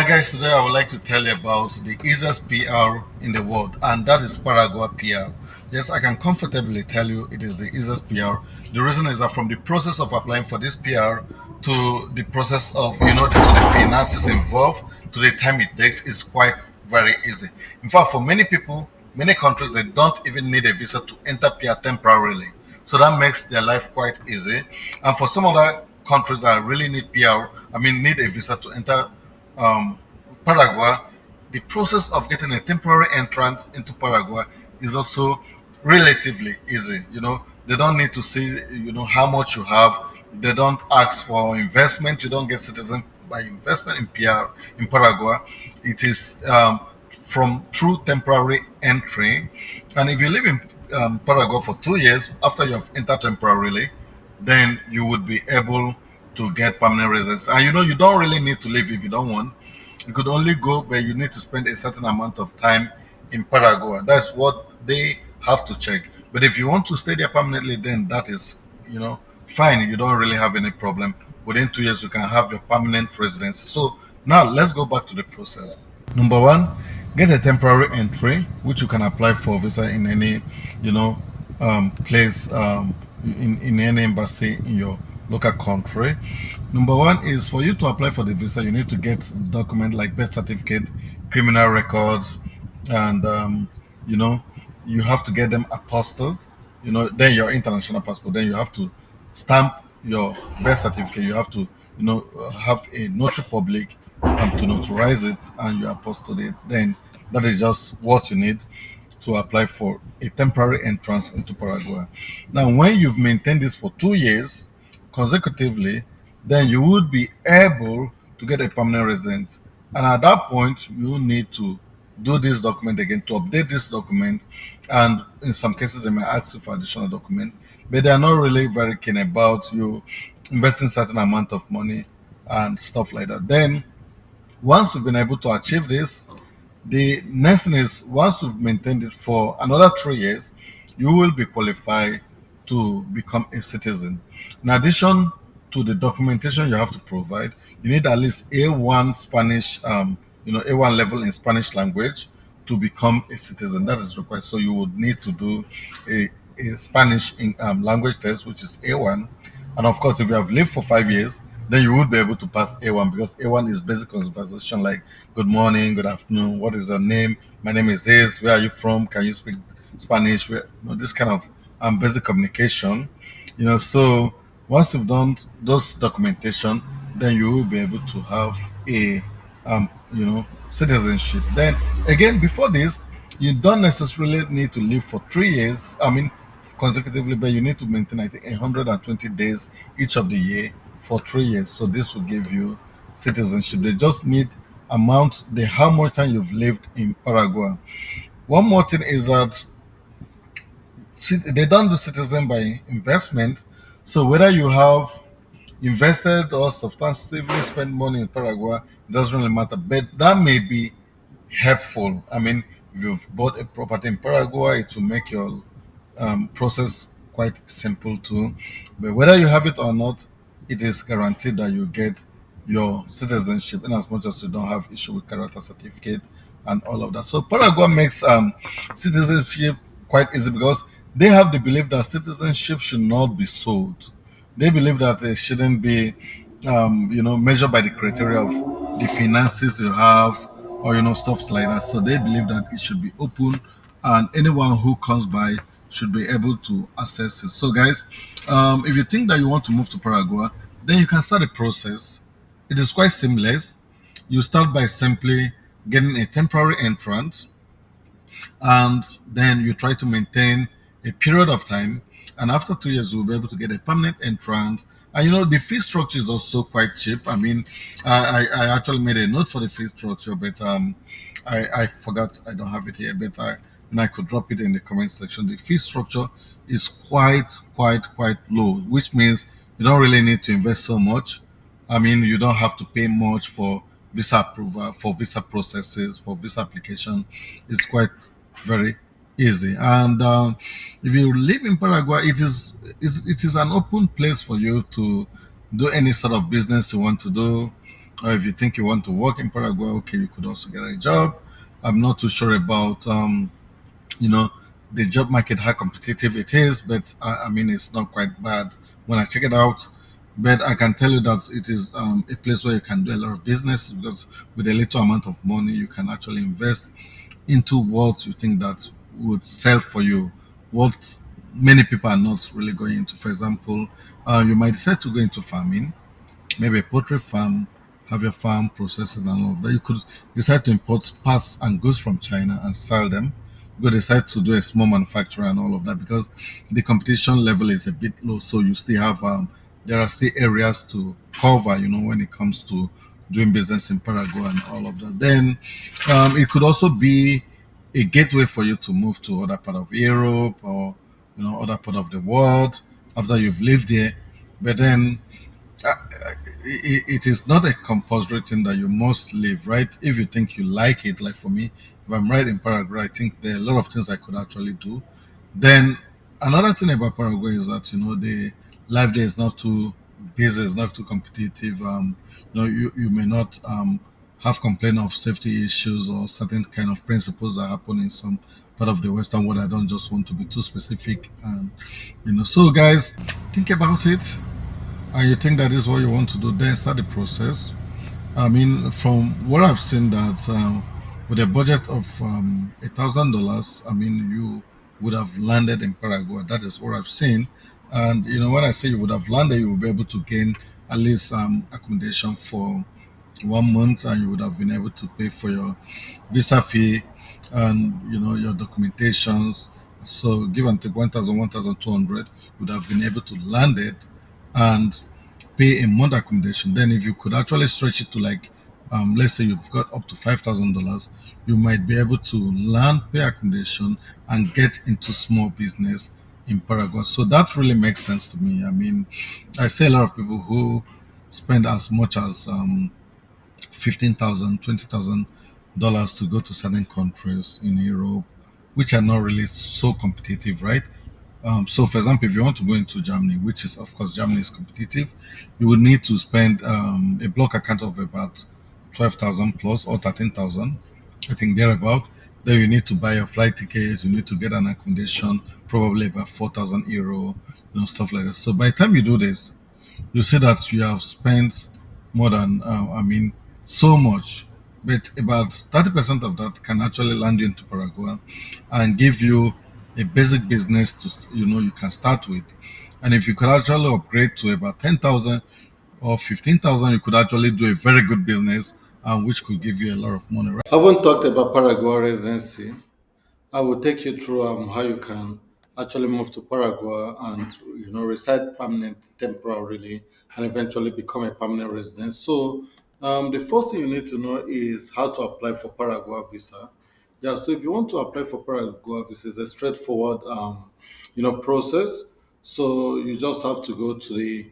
Guys, today I would like to tell you about the easiest PR in the world, and that is Paraguay PR. Yes, I can comfortably tell you it is the easiest PR. The reason is that from the process of applying for this PR to the process of, to the finances involved, to the time it takes, is quite very easy. In fact, for many people, many countries, they don't even need a visa to enter PR temporarily. So that makes their life quite easy. And for some other countries that really need PR, need a visa to enter um, Paraguay, the process of getting a temporary entrance into Paraguay is also relatively easy. They don't need to see, how much you have. They don't ask for investment. You don't get citizen by investment in PR in Paraguay. It is from true temporary entry. And if you live in Paraguay for 2 years after you have entered temporarily, then you would be able to get permanent residence. And you don't really need to live if you don't want. You could only go, but you need to spend a certain amount of time in Paraguay. That's what they have to check. But if you want to stay there permanently, then that is, fine. You don't really have any problem. Within 2 years, you can have your permanent residence. So now let's go back to the process. Number one, get a temporary entry, which you can apply for visa in any, place, in any embassy in your local country. Number one is for you to apply for the visa, you need to get document like birth certificate, criminal records, and you know, you have to get them apostilled. Then your international passport. Then you have to stamp your birth certificate. You have to, have a notary public to notarize it, and you apostle it. Then that is just what you need to apply for a temporary entrance into Paraguay. Now, when you've maintained this for 2 years consecutively, then you would be able to get a permanent residence. And at that point, you need to do this document again to update this document. And in some cases, they may ask you for additional document, but they are not really very keen about you investing certain amount of money and stuff like that. Then once you've been able to achieve this, the next thing is once you've maintained it for another 3 years, you will be qualified to become a citizen. In addition to the documentation you have to provide, you need at least A1 Spanish, A1 level in Spanish language to become a citizen. That is required. So you would need to do a Spanish language test, which is A1. And of course, if you have lived for 5 years, then you would be able to pass A1 because A1 is basic conversation like good morning, good afternoon, what is your name? My name is this, where are you from? Can you speak Spanish? This kind of basic communication. So once you've done those documentation, then you will be able to have a citizenship. Then again, before this, you don't necessarily need to live for 3 years. Consecutively, but you need to maintain, I think, 120 days each of the year for 3 years. So this will give you citizenship. They just need amount the how much time you've lived in Paraguay. One more thing is that they don't do citizen by investment. So whether you have invested or substantively spent money in Paraguay, it doesn't really matter. But that may be helpful. If you've bought a property in Paraguay, it will make your process quite simple too. But whether you have it or not, it is guaranteed that you get your citizenship in as much as you don't have issue with character certificate and all of that. So Paraguay makes citizenship quite easy because they have the belief that citizenship should not be sold. They believe that it shouldn't be measured by the criteria of the finances you have or stuff like that. So they believe that it should be open and anyone who comes by should be able to access it. So guys, if you think that you want to move to Paraguay, then you can start the process. It is quite seamless. You start by simply getting a temporary entrance, and then you try to maintain a period of time, and after 2 years you'll be able to get a permanent entrance. And the fee structure is also quite cheap. I actually made a note for the fee structure, but I forgot, I don't have it here, but I could drop it in the comment section. The fee structure is quite low, which means you don't really need to invest so much. You don't have to pay much for visa approval, for visa processes, for visa application. It's quite very easy. And if you live in Paraguay, it is an open place for you to do any sort of business you want to do. Or if you think you want to work in Paraguay, okay, you could also get a job. I'm not too sure about you know the job market, how competitive it is, but I mean it's not quite bad when I check it out. But I can tell you that it is a place where you can do a lot of business, because with a little amount of money you can actually invest into what you think that would sell for you, what many people are not really going into. For example, you might decide to go into farming, maybe a poultry farm, have your farm processes and all of that. You could decide to import parts and goods from China and sell them. You could decide to do a small manufacturer and all of that, because the competition level is a bit low. So you still have there are still areas to cover, when it comes to doing business in Paraguay and all of that. Then it could also be a gateway for you to move to other part of Europe, or other part of the world after you've lived there. But then uh, it is not a compulsory thing that you must live, right? If you think you like it, like for me, if I'm right in Paraguay, I think there are a lot of things I could actually do. Then another thing about Paraguay is that the life there is not too busy, it's not too competitive. You may not have complaint of safety issues or certain kind of principles that happen in some part of the Western world. I don't just want to be too specific, and so guys, think about it, and you think that is what you want to do, then start the process. I mean, from what I've seen, that with a budget of $1,000, I mean, you would have landed in Paraguay. That is what I've seen. And when I say you would have landed, you will be able to gain at least accommodation for 1 month, and you would have been able to pay for your visa fee and your documentations. So give and take 1,000, 1,200, you would have been able to land it and pay a month accommodation. Then if you could actually stretch it to, like, let's say you've got up to $5,000, you might be able to land, pay accommodation, and get into small business in Paraguay. So that really makes sense to me. I mean, I see a lot of people who spend as much as 15,000, $20,000 to go to certain countries in Europe, which are not really so competitive, right? So, for example, if you want to go into Germany, which is, of course, Germany is competitive, you would need to spend a block account of about 12,000 plus, or 13,000, I think thereabout. Then you need to buy your flight tickets, you need to get an accommodation, probably about 4,000 euro, stuff like that. So, by the time you do this, you see that you have spent more than, I mean, so much. But about 30% of that can actually land you into Paraguay and give you a basic business to, you can start with. And if you could actually upgrade to about 10,000 or 15,000, you could actually do a very good business, which could give you a lot of money, right? I haven't talked about Paraguay residency. I will take you through how you can actually move to Paraguay and reside permanent temporarily and eventually become a permanent resident. So the first thing you need to know is how to apply for Paraguay visa. Yeah, so if you want to apply for Paraguay visa, it's a straightforward process. So you just have to go to the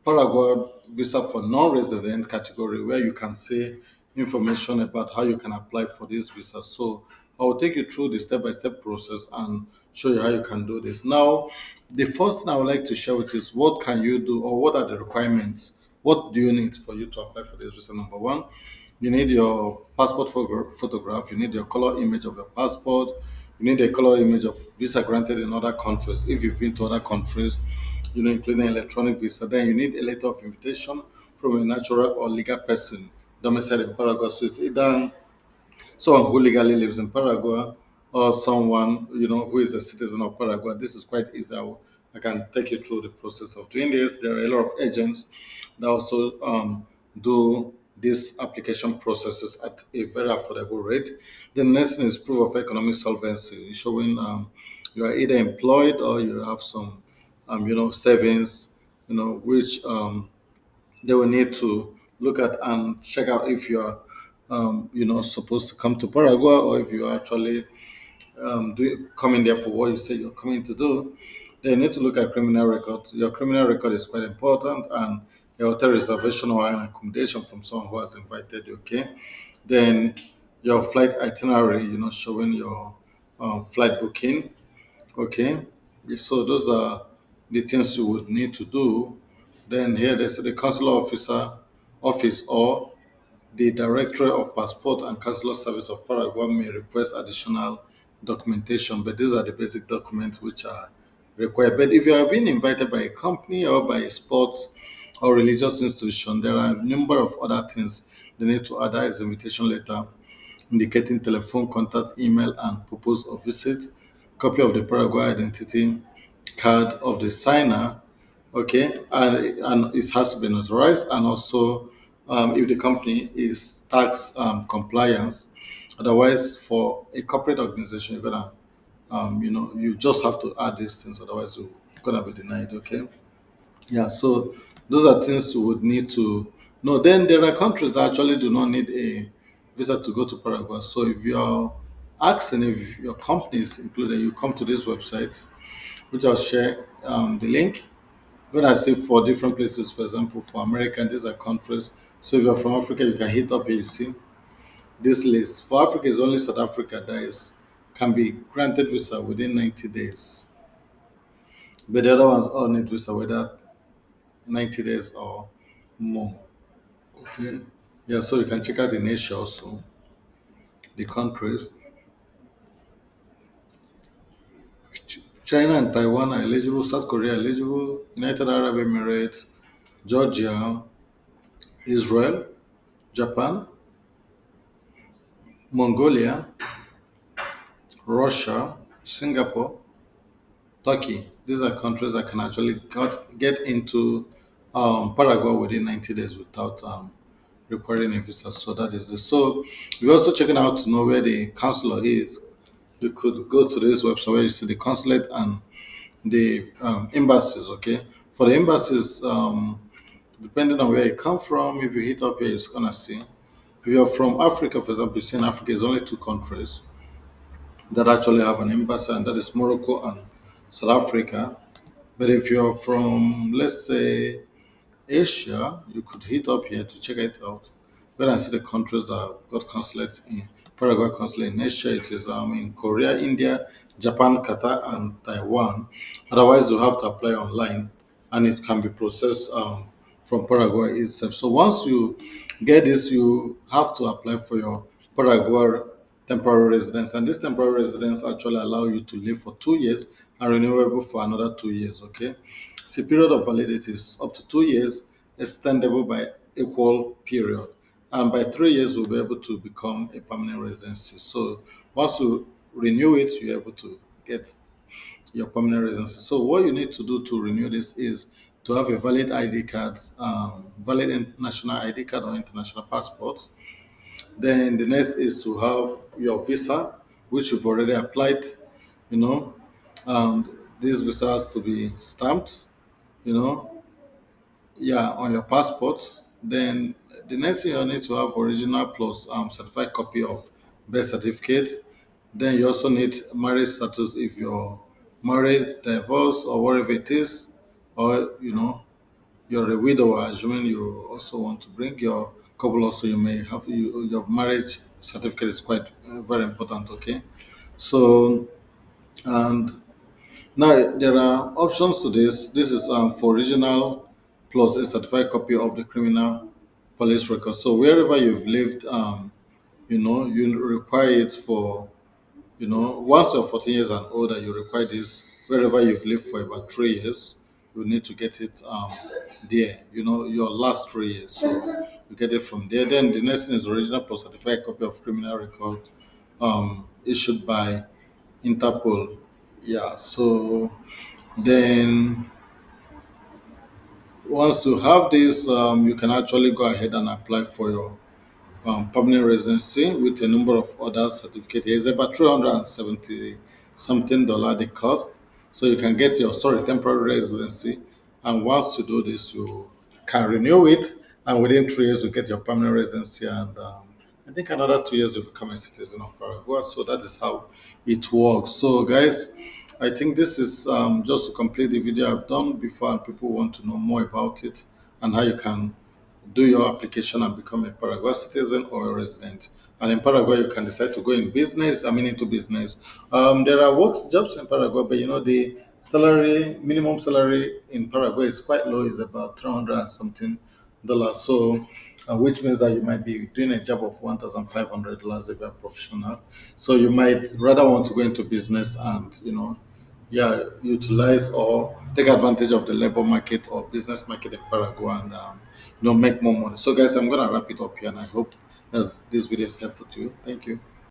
Paraguay visa for non-resident category, where you can see information about how you can apply for this visa. So I will take you through the step-by-step process and show you how you can do this. Now, the first thing I would like to share with you is what can you do, or what are the requirements? What do you need for you to apply for this visa? Number one, you need your passport photograph. You need your color image of your passport. You need a color image of visa granted in other countries. If you've been to other countries, including electronic visa, then you need a letter of invitation from a natural or legal person domiciled in Paraguay. So it's either someone who legally lives in Paraguay, or someone who is a citizen of Paraguay. This is quite easy. I can take you through the process of doing this. There are a lot of agents that also do these application processes at a very affordable rate. The next thing is proof of economic solvency, showing you are either employed or you have some savings, which they will need to look at and check out if you are, supposed to come to Paraguay, or if you are actually coming there for what you say you're coming to do. They need to look at criminal record. Your criminal record is quite important, and your hotel reservation or an accommodation from someone who has invited you. Okay, then your flight itinerary, showing your flight booking. Okay, so those are the things you would need to do. Then here they say the consular officer office or the Directorate of Passport and Consular Service of Paraguay may request additional documentation, but these are the basic documents which are required. But if you are being invited by a company or by a sports or religious institution, there are a number of other things they need to add. That is invitation letter indicating telephone contact, email, and purpose of visit, copy of the Paraguay identity card of the signer, okay, and it has to be notarized, and also if the company is tax compliance. Otherwise, for a corporate organization, you're gonna, you just have to add these things. Otherwise, you're gonna be denied. Okay. Yeah, so those are things you would need to know. Then there are countries that actually do not need a visa to go to Paraguay. So if you're asking if your company is included, you come to this website, which I'll share the link. When I say for different places, for example, for America, these are countries. So if you're from Africa, you can hit up here, you see this list. For Africa, it's only South Africa that is can be granted visa within 90 days. But the other ones all need visa whether 90 days or more. Okay. Yeah, so you can check out in Asia also, the countries. China and Taiwan are eligible, South Korea eligible, United Arab Emirates, Georgia, Israel, Japan, Mongolia, Russia, Singapore, Turkey. These are countries that can actually get into Paraguay within 90 days without requiring a visa. So that is it. So we're also checking out to know where the consular is. You could go to this website where you see the consulate and the embassies. Okay, for the embassies, depending on where you come from, if you hit up here, it's gonna see. If you're from Africa, for example, you see in Africa is only two countries that actually have an embassy, and that is Morocco and South Africa. But if you're from, let's say, Asia, you could hit up here to check it out. When I see the countries that have got consulates in Paraguay consulate in Asia, it is in Korea, India, Japan, Qatar, and Taiwan. Otherwise, you have to apply online, and it can be processed from Paraguay itself. So once you get this, you have to apply for your Paraguay temporary residence, and this temporary residence actually allow you to live for 2 years and renewable for another 2 years. Okay, so period of validity is up to 2 years, extendable by equal period, and by 3 years you'll be able to become a permanent residency. So once you renew it, you're able to get your permanent residency. So what you need to do to renew this is to have a valid ID card, valid national ID card or international passport. Then the next is to have your visa, which you've already applied, you know, and this visa has to be stamped, you know, yeah, on your passport. Then the next thing you need to have original plus certified copy of birth certificate. Then you also need marriage status if you're married, divorced, or whatever it is, or you're a widower. Assuming you also want to bring your couple, also you may have your marriage certificate is quite very important. Okay, so and now there are options to this. This is for original plus a certified copy of the criminal police record. So wherever you've lived, you require it for, once you're 14 years and older, you require this wherever you've lived for about 3 years. You need to get it there. Your last 3 years. So you get it from there. Then the next thing is original plus certified copy of criminal record issued by Interpol. Yeah. So then once you have this, you can actually go ahead and apply for your permanent residency with a number of other certificates. It's about 370 something dollar the cost. So you can get your temporary residency. And once you do this, you can renew it. And within 3 years, you get your permanent residency. And I think another 2 years, you become a citizen of Paraguay. So that is how it works. So, guys, I think this is just to complete the video I've done before, and people want to know more about it and how you can do your application and become a Paraguay citizen or a resident. And in Paraguay, you can decide to go in business. I mean, into business. There are works jobs in Paraguay, but the salary, minimum salary in Paraguay is quite low. It's about 300 and something dollars. So, which means that you might be doing a job of $1,500 if you're professional. So you might rather want to go into business and yeah, utilize or take advantage of the labor market or business market in Paraguay and make more money. So, guys, I'm gonna wrap it up here, and I hope that this video is helpful to you. Thank you.